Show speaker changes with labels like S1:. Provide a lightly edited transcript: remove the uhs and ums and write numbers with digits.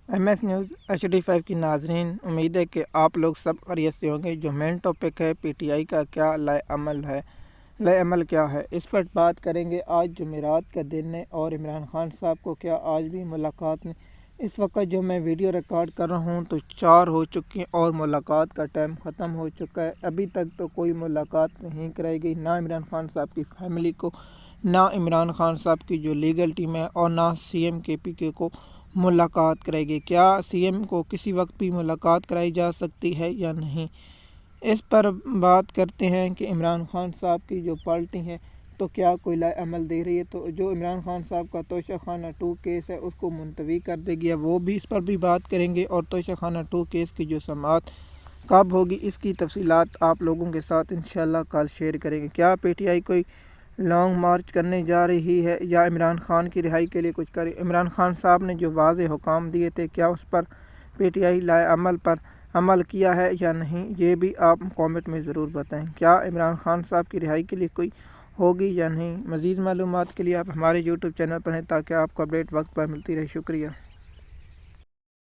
S1: MS news HD5 کی ناظرین، امید ہے کہ آپ لوگ سب خیریت سے ہوں گے۔ جو مین ٹاپک ہے PTI کا کیا لائے عمل کیا ہے، اس پر بات کریں گے۔ آج جمعرات کا دن ہے اور عمران خان صاحب کو کیا آج بھی ملاقات نہیں؟ اس وقت جو میں ویڈیو ریکارڈ کر رہا ہوں تو 4 ہو چکی ہیں اور ملاقات کا ٹائم ختم ہو چکا ہے۔ ابھی تک تو کوئی ملاقات نہیں کرائی گئی، نہ عمران خان صاحب کی فیملی کو، نہ عمران خان صاحب کی جو لیگل ٹیم ہے، اور نہ CM KPK کو ملاقات کرائی گئی۔ کیا CM کو کسی وقت بھی ملاقات کرائی جا سکتی ہے یا نہیں، اس پر بات کرتے ہیں کہ عمران خان صاحب کی جو پارٹی ہے تو کیا کوئی لائے عمل دے رہی ہے۔ تو جو عمران خان صاحب کا توشہ خانہ 2 کیس ہے اس کو ملتوی کر دیا گیا، وہ بھی اس پر بھی بات کریں گے، اور توشہ خانہ 2 کیس کی جو سماعت کب ہوگی اس کی تفصیلات آپ لوگوں کے ساتھ انشاءاللہ کل شیئر کریں گے۔ کیا PTI کوئی لانگ مارچ کرنے جا رہی ہے یا عمران خان کی رہائی کے لیے کچھ کرے؟ عمران خان صاحب نے جو واضح حکام دیے تھے، کیا اس پر PTI لائے عمل پر عمل کیا ہے یا نہیں، یہ بھی آپ کامنٹ میں ضرور بتائیں۔ کیا عمران خان صاحب کی رہائی کے لیے کوئی ہوگی یا نہیں؟ مزید معلومات کے لیے آپ ہمارے YouTube چینل پر ہیں تاکہ آپ کو اپڈیٹ وقت پر ملتی رہے۔ شکریہ۔